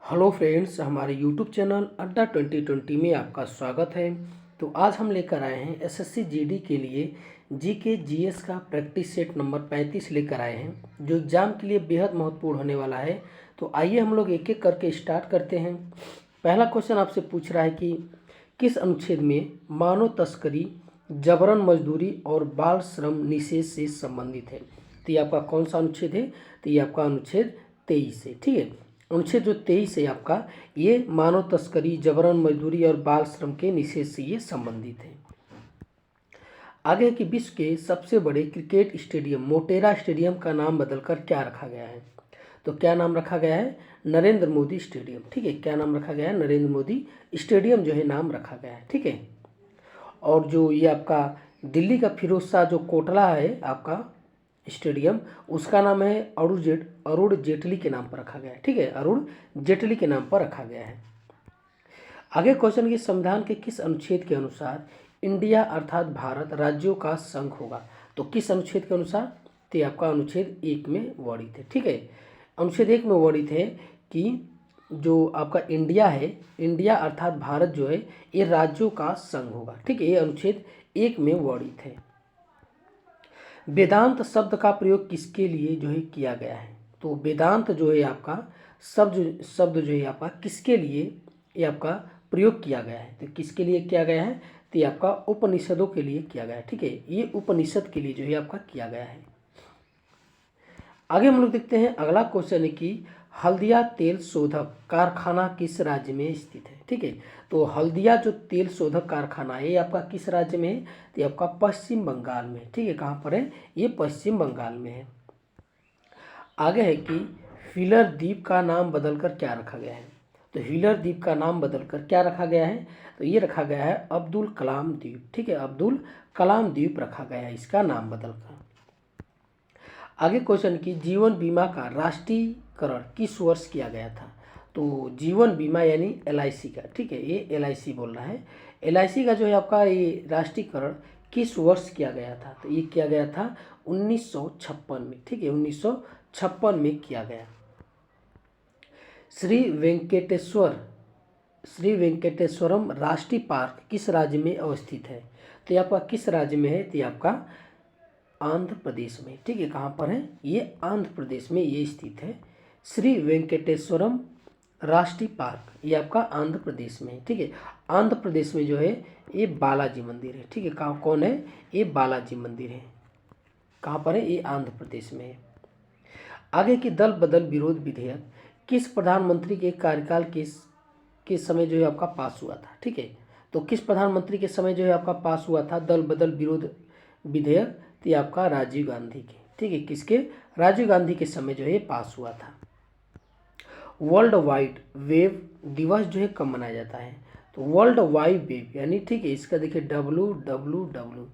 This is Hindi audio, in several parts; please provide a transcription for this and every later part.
हेलो फ्रेंड्स, हमारे यूट्यूब चैनल अड्डा 2020 में आपका स्वागत है। तो आज हम लेकर आए हैं एसएससी जीडी के लिए जीके जीएस का प्रैक्टिस सेट नंबर 35 लेकर आए हैं, जो एग्ज़ाम के लिए बेहद महत्वपूर्ण होने वाला है। तो आइए हम लोग एक एक करके स्टार्ट करते हैं। पहला क्वेश्चन आपसे पूछ रहा है कि किस अनुच्छेद में मानव तस्करी, जबरन मजदूरी और बाल श्रम निषेध से संबंधित है। तो ये आपका कौन सा अनुच्छेद है? तो ये आपका अनुच्छेद 23 है। ठीक है, अनुच्छेद जो 23 है आपका, ये मानव तस्करी, जबरन मजदूरी और बाल श्रम के निषेध से ये संबंधित है। आगे कि विश्व के सबसे बड़े क्रिकेट स्टेडियम मोटेरा स्टेडियम का नाम बदलकर क्या रखा गया है? तो क्या नाम रखा गया है? नरेंद्र मोदी स्टेडियम। ठीक है, क्या नाम रखा गया है? नरेंद्र मोदी स्टेडियम जो है नाम रखा गया है। ठीक है, और जो ये आपका दिल्ली का फिरोज शाह जो कोटला है आपका स्टेडियम, उसका नाम है अरुण जेटली के नाम पर रखा गया है। ठीक है, अरुण जेटली के नाम पर रखा गया है। आगे क्वेश्चन की संविधान के किस अनुच्छेद के अनुसार इंडिया अर्थात भारत राज्यों का संघ होगा? तो किस अनुच्छेद के अनुसार? तो आपका अनुच्छेद 1 में वर्णित है। ठीक है, अनुच्छेद 1 में वर्णित है कि जो आपका इंडिया है, इंडिया अर्थात भारत जो है ये राज्यों का संघ होगा। ठीक है, ये अनुच्छेद 1 में वर्णित है। वेदांत शब्द का प्रयोग किसके लिए जो है किया गया है? तो वेदांत जो है आपका शब्द जो है आपका किसके लिए ये आपका प्रयोग किया गया है? तो किसके लिए किया गया है? तो ये आपका उपनिषदों के लिए किया गया है। ठीक है, ये उपनिषद के लिए जो है आपका किया गया है। आगे हम लोग देखते हैं, अगला क्वेश्चन है कि हल्दिया तेल शोधक कारखाना किस राज्य में स्थित है? ठीक है, तो हल्दिया जो तेल शोधक कारखाना है ये आपका किस राज्य में है? तो ये आपका पश्चिम बंगाल में। ठीक है, कहाँ पर है? ये पश्चिम बंगाल में है। आगे है कि व्हीलर द्वीप का नाम बदलकर क्या रखा गया है? तो व्हीलर द्वीप का नाम बदलकर क्या रखा गया है? तो ये रखा गया है अब्दुल कलाम द्वीप। ठीक है, अब्दुल कलाम द्वीप रखा गया है इसका नाम बदलकर। आगे क्वेश्चन की जीवन बीमा का राष्ट्रीयकरण किस वर्ष किया गया था? तो जीवन बीमा यानी LIC का, ठीक है, ये LIC बोल रहा है, LIC का जो है आपका ये राष्ट्रीयकरण किस वर्ष किया गया था? तो ये किया गया था 1956 में। ठीक है, 1956 में किया गया। श्री वेंकटेश्वरम राष्ट्रीय पार्क किस राज्य में अवस्थित है? तो ये आपका किस राज्य में है? तो ये आपका आंध्र प्रदेश में। ठीक है, कहाँ पर है? ये आंध्र प्रदेश में ये स्थित है। श्री वेंकटेश्वरम राष्ट्रीय पार्क ये आपका आंध्र प्रदेश में है। ठीक है, आंध्र प्रदेश में जो है ये बालाजी मंदिर है। ठीक है, कहाँ कौन है? ये बालाजी मंदिर है। कहाँ पर है? ये आंध्र प्रदेश में है। आगे की दल बदल विरोध विधेयक किस प्रधानमंत्री के कार्यकाल के समय जो है आपका पास हुआ था? ठीक है, तो किस प्रधानमंत्री के समय जो है आपका पास हुआ था दल बदल विरोध विधेयक? तो ये आपका राजीव गांधी के। ठीक है, किसके? राजीव गांधी के समय जो है पास हुआ था। वर्ल्ड वाइड वेब दिवस जो है कब मनाया जाता है? तो वर्ल्ड वाइड वेब यानी, ठीक है, इसका देखिए WWW,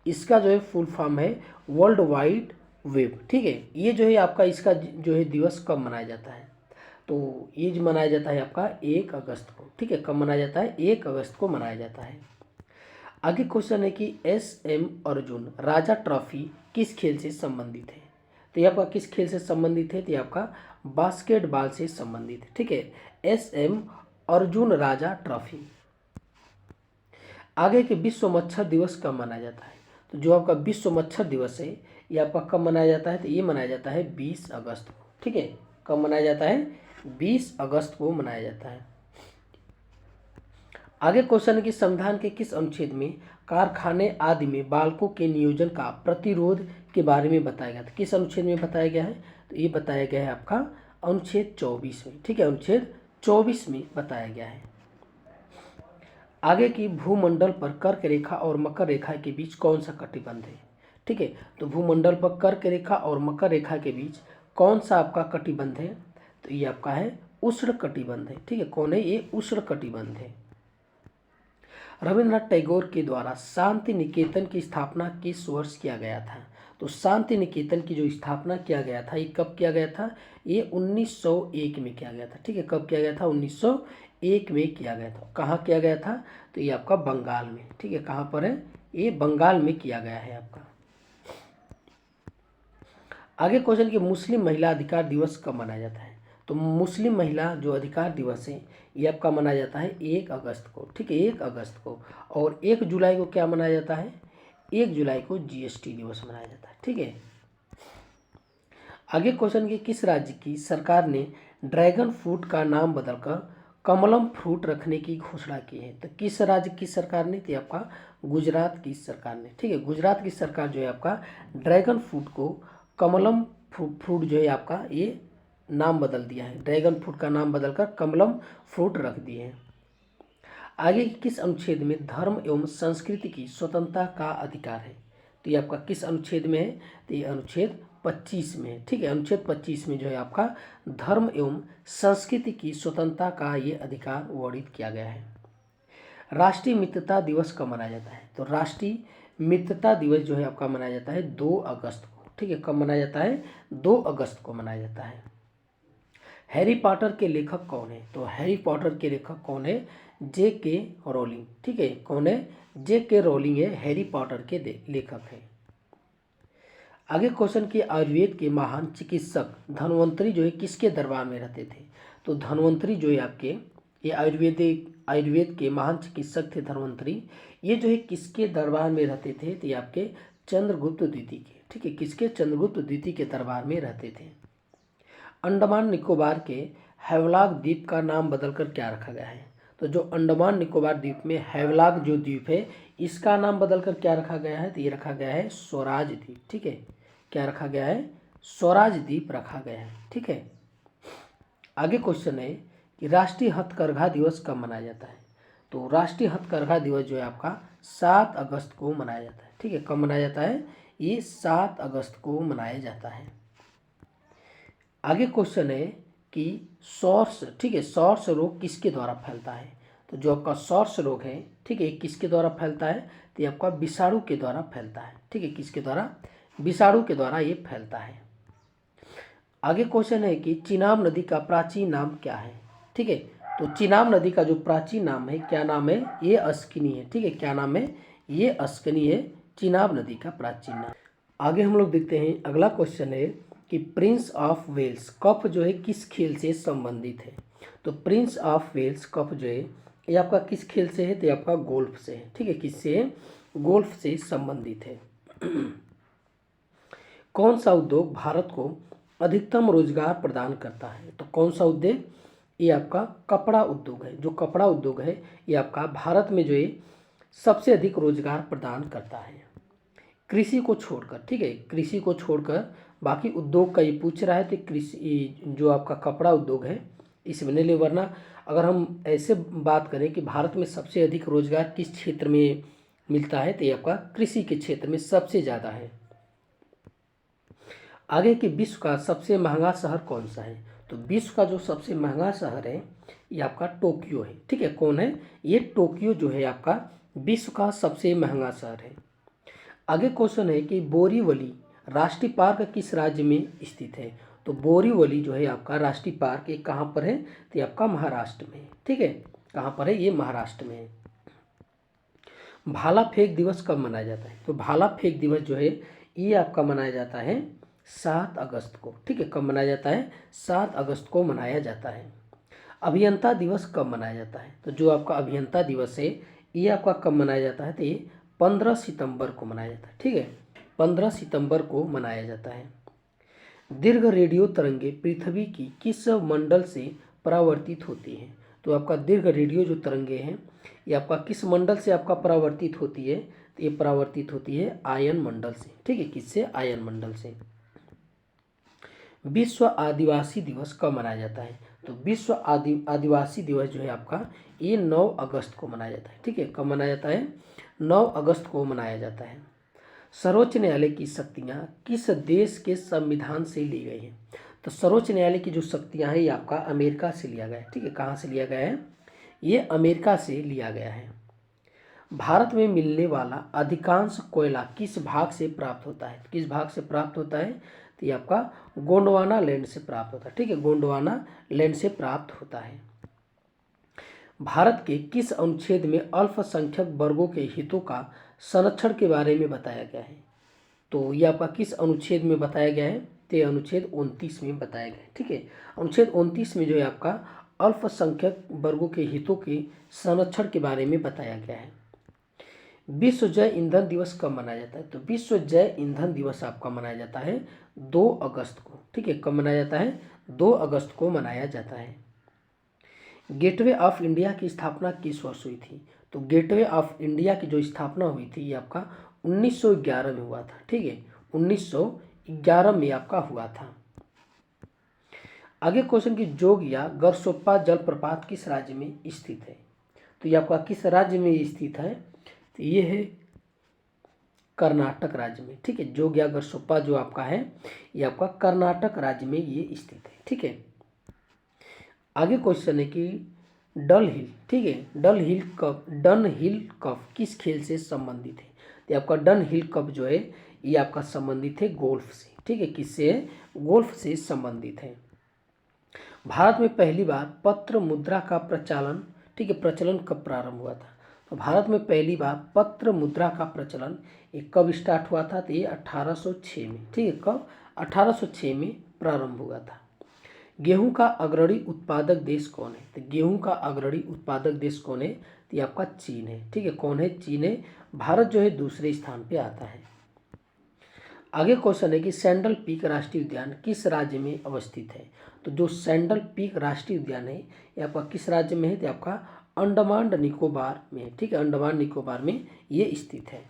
इसका जो है फुल फॉर्म है वर्ल्ड वाइड वेब। ठीक है, ये जो है आपका इसका जो है दिवस कब मनाया जाता है? तो ये जो मनाया जाता है आपका 1 अगस्त को। ठीक है, कब मनाया जाता है? 1 अगस्त को मनाया जाता है। आगे क्वेश्चन है कि SM अर्जुन राजा ट्रॉफी किस खेल से संबंधित है? तो ये आपका किस खेल से संबंधित है? तो ये आपका बास्केटबॉल से संबंधित है। ठीक है, SM अर्जुन राजा ट्रॉफी। आगे के विश्व मच्छर दिवस कब मनाया जाता है? तो जो आपका विश्व मच्छर दिवस है ये आपका कब मनाया जाता है? तो ये मनाया जाता है 20 अगस्त को। ठीक है, कब मनाया जाता है? 20 अगस्त को मनाया जाता है। आगे क्वेश्चन है कि संविधान के किस अनुच्छेद में कारखाने आदि में बालकों के नियोजन का प्रतिरोध के बारे में बताया गया था? किस अनुच्छेद में बताया गया है? तो ये बताया गया है आपका अनुच्छेद 24 में। ठीक है, अनुच्छेद 24 में बताया गया है। आगे की भूमंडल पर कर्क रेखा और मकर रेखा के बीच कौन सा कटिबंध है? ठीक है, तो भूमंडल पर कर्क रेखा और मकर रेखा के बीच कौन सा आपका कटिबंध है? तो ये आपका है उष्ण कटिबंध है। ठीक है, कौन है? ये उष्ण कटिबंध है। रविन्द्रनाथ टैगोर के द्वारा शांति निकेतन की स्थापना किस वर्ष किया गया था? तो शांति निकेतन की जो स्थापना किया गया था ये कब किया गया था? ये 1901 में किया गया था। ठीक है, कब किया गया था? 1901 में किया गया था। कहाँ किया गया था? तो ये आपका बंगाल में। ठीक है, कहाँ पर है? ये बंगाल में किया गया है आपका। आगे क्वेश्चन कि मुस्लिम महिला अधिकार दिवस कब मनाया जाता है? तो मुस्लिम महिला जो अधिकार दिवस है ये आपका मनाया जाता है 1 अगस्त को, ठीक है, 1 अगस्त को। और 1 जुलाई को क्या मनाया जाता है? 1 जुलाई को जीएसटी दिवस मनाया जाता है, ठीक है। आगे क्वेश्चन की किस राज्य की सरकार ने ड्रैगन फ्रूट का नाम बदलकर कमलम फ्रूट रखने की घोषणा की है? तो किस राज्य की सरकार ने? तो आपका गुजरात की सरकार ने, ठीक है। गुजरात की सरकार जो है आपका ड्रैगन फ्रूट को कमलम फ्रूट जो है आपका ये नाम बदल दिया है, ड्रैगन फ्रूट का नाम बदलकर कमलम फ्रूट रख दिए हैं। आगे किस अनुच्छेद में धर्म एवं संस्कृति की स्वतंत्रता का अधिकार है? तो ये आपका किस अनुच्छेद में है? तो ये अनुच्छेद 25 में है, ठीक है। अनुच्छेद 25 में जो है आपका धर्म एवं संस्कृति की स्वतंत्रता का ये अधिकार वर्णित किया गया है। राष्ट्रीय मित्रता दिवस कब मनाया जाता है? तो राष्ट्रीय मित्रता दिवस जो है आपका मनाया जाता है 2 अगस्त को, ठीक है। कब मनाया जाता है? 2 अगस्त को मनाया जाता है। हैरी पॉटर के लेखक कौन है? तो हैरी पॉटर के लेखक कौन है? J.K. रोलिंग, ठीक है। कौन है? J.K. रोलिंग है, हैरी पॉटर के लेखक हैं। आगे क्वेश्चन की आयुर्वेद के महान चिकित्सक धन्वंतरी जो है किसके दरबार में रहते थे? तो धन्वंतरी जो है आपके ये आयुर्वेद के महान चिकित्सक थे धन्वंतरी। ये जो है किसके दरबार में रहते थे? तो ये आपके चंद्रगुप्त द्वितीय के, ठीक है। किसके? चंद्रगुप्त द्वितीय के दरबार में रहते थे। अंडमान निकोबार के हैवलॉक द्वीप का नाम बदलकर क्या रखा गया है? तो जो अंडमान निकोबार द्वीप में हैवलॉक जो द्वीप है इसका नाम बदलकर क्या रखा गया है? तो ये रखा गया है स्वराज द्वीप, ठीक है। क्या रखा गया है? स्वराज द्वीप रखा गया है, ठीक है। आगे क्वेश्चन है कि राष्ट्रीय हथकरघा दिवस कब मनाया जाता है? तो राष्ट्रीय हथकरघा दिवस जो है आपका 7 अगस्त को मनाया जाता है, ठीक है। कब मनाया जाता है? ये 7 अगस्त को मनाया जाता है। आगे क्वेश्चन है कि सॉर्स, ठीक है, सॉर्स रोग किसके द्वारा फैलता है? तो जो आपका सॉर्स रोग है, ठीक है, किसके द्वारा फैलता है? तो ये आपका विषाणु के द्वारा फैलता है, ठीक है। किसके द्वारा? विषाणु के द्वारा ये फैलता है। आगे क्वेश्चन है कि चिनाब नदी का प्राचीन नाम क्या है? ठीक है, तो चिनाब नदी का जो प्राचीन नाम है क्या नाम है? ये अस्किनी है, ठीक है। क्या नाम है? ये अस्किनी है चिनाब नदी का प्राचीन नाम। आगे हम लोग देखते हैं अगला क्वेश्चन है कि प्रिंस ऑफ वेल्स कप जो है किस खेल से संबंधित है? तो प्रिंस ऑफ वेल्स कप जो है ये आपका किस खेल से है? तो ये आपका गोल्फ से है, ठीक है। किससे है? गोल्फ से संबंधित है। कौन सा उद्योग भारत को अधिकतम रोजगार प्रदान करता है? तो कौन सा उद्योग? ये आपका कपड़ा उद्योग है। जो कपड़ा उद्योग है ये आपका भारत में जो है सबसे अधिक रोजगार प्रदान करता है। कृषि को छोड़कर, ठीक है, कृषि को छोड़कर बाकी उद्योग का ये पूछ रहा है तो कृषि जो आपका कपड़ा उद्योग है इसमें नहीं ले, वरना अगर हम ऐसे बात करें कि भारत में सबसे अधिक रोजगार किस क्षेत्र में मिलता है तो ये आपका कृषि के क्षेत्र में सबसे ज़्यादा है। आगे कि विश्व का सबसे महंगा शहर कौन सा है? तो विश्व का जो सबसे महंगा शहर है ये आपका टोक्यो है, ठीक है। कौन है? ये टोक्यो जो है आपका विश्व का सबसे महंगा शहर है। आगे क्वेश्चन है कि बोरीवली राष्ट्रीय पार्क किस राज्य में स्थित है? तो बोरीवली जो है आपका राष्ट्रीय पार्क ये कहाँ पर है? तो ये आपका महाराष्ट्र में है, ठीक है। कहाँ पर है? ये महाराष्ट्र में है। भाला फेंक दिवस कब मनाया जाता है? तो भाला फेंक दिवस जो है ये आपका मनाया जाता है 7 अगस्त को, ठीक है। कब मनाया जाता है? 7 अगस्त को मनाया जाता है। अभियंता दिवस कब मनाया जाता है? तो जो आपका अभियंता दिवस है ये आपका कब मनाया जाता है? तो ये 15 सितंबर को मनाया जाता है, ठीक है। 15 सितंबर को मनाया जाता है। दीर्घ रेडियो तरंगे पृथ्वी की किस मंडल से परावर्तित होती हैं? तो आपका दीर्घ रेडियो जो तरंगे हैं ये आपका किस मंडल से आपका परावर्तित होती है? तो ये परावर्तित होती है आयन मंडल से, ठीक है। किससे? आयन मंडल से। विश्व आदिवासी दिवस कब मनाया जाता है? तो विश्व आदिवासी दिवस जो है आपका ये 9 अगस्त को मनाया जाता है, ठीक है। कब मनाया जाता है? 9 अगस्त को मनाया जाता है। सर्वोच्च न्यायालय की शक्तियाँ किस देश के संविधान से ली गई हैं? तो सर्वोच्च न्यायालय की जो शक्तियाँ हैं ये आपका अमेरिका से लिया गया है, ठीक है। कहाँ से लिया गया है? ये अमेरिका से लिया गया है। भारत में मिलने वाला अधिकांश कोयला किस भाग से प्राप्त होता है? किस भाग से प्राप्त होता है? तो ये आपका गोंडवाना लैंड से प्राप्त होता है, ठीक है। गोंडवाना लैंड से प्राप्त होता है। भारत के किस अनुच्छेद में अल्पसंख्यक वर्गों के हितों का संरक्षण के बारे में बताया गया है? तो ये आपका किस अनुच्छेद में बताया गया है? तो ये अनुच्छेद 29 में बताया गया है। ठीक है, अनुच्छेद 29 में जो है आपका अल्पसंख्यक वर्गों के हितों के संरक्षण के बारे में बताया गया है। विश्व जैव ईंधन दिवस कब मनाया जाता है? तो विश्व जैव ईंधन दिवस आपका मनाया जाता है 2 अगस्त को। ठीक है, कब मनाया जाता है? 2 अगस्त को मनाया जाता है। गेटवे ऑफ इंडिया की स्थापना किस वर्ष हुई थी? तो गेटवे ऑफ इंडिया की जो स्थापना हुई थी ये आपका 1911 में हुआ था। ठीक है, 1911 में आपका हुआ था। आगे क्वेश्चन की जोग या गरसोप्पा जलप्रपात किस राज्य में स्थित है? तो ये आपका किस राज्य में स्थित है? तो ये है कर्नाटक राज्य में। ठीक है, जोग या गरसोप्पा जो आपका है ये आपका कर्नाटक राज्य में ये स्थित है। ठीक है, आगे क्वेश्चन है कि डन हिल, ठीक है, डन हिल कप किस खेल से संबंधित है? तो आपका डन हिल कप जो है ये आपका संबंधित है गोल्फ से। ठीक है, किससे? गोल्फ से संबंधित है। भारत में पहली बार पत्र मुद्रा का प्रचलन, ठीक है, प्रचलन कब प्रारंभ हुआ था? तो भारत में पहली बार पत्र मुद्रा का प्रचलन ये कब स्टार्ट हुआ था? तो ये 1806 में। ठीक है, कब? 1806 में प्रारंभ हुआ था। गेहूं का अग्रणी उत्पादक देश कौन है? तो गेहूं का अग्रणी उत्पादक देश कौन है? तो ये आपका चीन है। ठीक है, कौन है? चीन है। भारत जो है दूसरे स्थान पे आता है। आगे क्वेश्चन है कि सैंडल पीक राष्ट्रीय उद्यान किस राज्य में अवस्थित है? तो जो सैंडल पीक राष्ट्रीय उद्यान है ये आपका किस राज्य में है? तो आपका अंडमान निकोबार में। ठीक है, अंडमान निकोबार में ये स्थित है।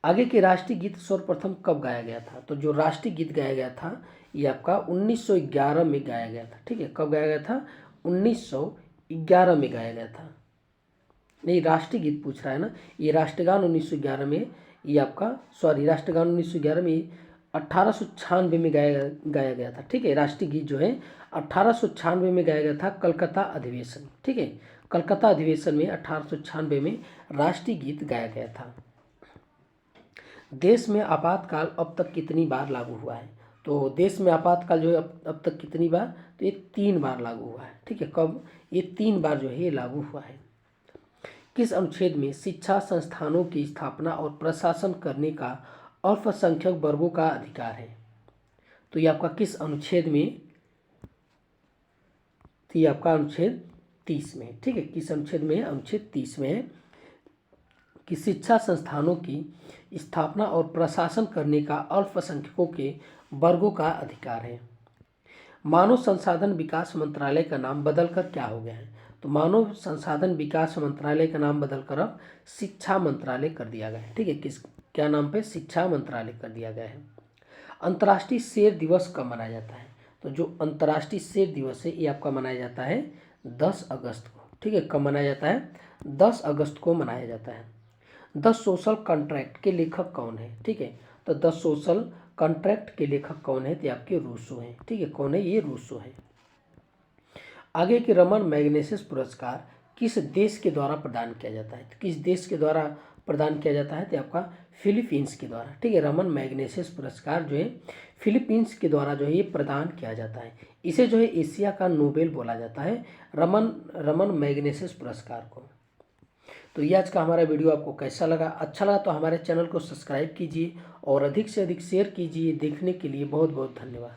आगे के राष्ट्रीय गीत सर्वप्रथम कब गाया गया था? तो जो राष्ट्रीय गीत गाया गया था ये आपका 1911 में गाया गया था। ठीक है, कब गाया गया था? 1911 में गाया गया था। नहीं, राष्ट्रीय गीत पूछ रहा है ना, ये राष्ट्रगान 1911 में, ये आपका राष्ट्रगान 1911 में 1896 में गाया गया था। ठीक है, राष्ट्रीय गीत जो है 1896 में गाया गया था कलकत्ता अधिवेशन। ठीक है, कलकत्ता अधिवेशन में 1896 में राष्ट्रीय गीत गाया गया था। देश में आपातकाल अब तक कितनी बार लागू हुआ है? तो देश में आपातकाल जो है अब तक कितनी बार? तो ये 3 बार लागू हुआ है। ठीक है, कब? ये 3 बार जो है ये लागू हुआ है। किस अनुच्छेद में शिक्षा संस्थानों की स्थापना और प्रशासन करने का अल्पसंख्यक वर्गों का अधिकार है? तो ये आपका किस अनुच्छेद में? तो ये आपका अनुच्छेद 30 में है। ठीक है, किस अनुच्छेद में है? अनुच्छेद 30 में है कि शिक्षा संस्थानों की स्थापना और प्रशासन करने का अल्पसंख्यकों के वर्गों का अधिकार है। मानव संसाधन विकास मंत्रालय का नाम बदलकर क्या हो गया है? तो मानव संसाधन विकास मंत्रालय का नाम बदलकर अब शिक्षा मंत्रालय कर दिया गया है। ठीक है, क्या नाम पे? शिक्षा मंत्रालय कर दिया गया है। अंतर्राष्ट्रीय शेर दिवस कब मनाया जाता है? तो जो अंतर्राष्ट्रीय शेर दिवस है ये आपका मनाया जाता है 10 अगस्त को। ठीक है, कब मनाया जाता है? 10 अगस्त को मनाया जाता है। द सोशल कॉन्ट्रैक्ट के लेखक कौन है? ठीक है, तो द सोशल कॉन्ट्रैक्ट के लेखक कौन है? तो आपके रूसो हैं। ठीक है, कौन है? ये रूसो है। आगे के रमन मैग्सेसे पुरस्कार किस देश के द्वारा प्रदान किया जाता है? तो किस देश के द्वारा प्रदान किया जाता है? तो आपका फिलीपींस के द्वारा। ठीक है, रमन मैग्सेसे पुरस्कार जो है फिलीपींस के द्वारा जो है ये प्रदान किया जाता है। इसे जो है एशिया का नोबेल बोला जाता है, रमन मैग्सेसे पुरस्कार को। तो ये आज का हमारा वीडियो आपको कैसा लगा? अच्छा लगा तो हमारे चैनल को सब्सक्राइब कीजिए और अधिक से अधिक शेयर कीजिए। देखने के लिए बहुत बहुत धन्यवाद।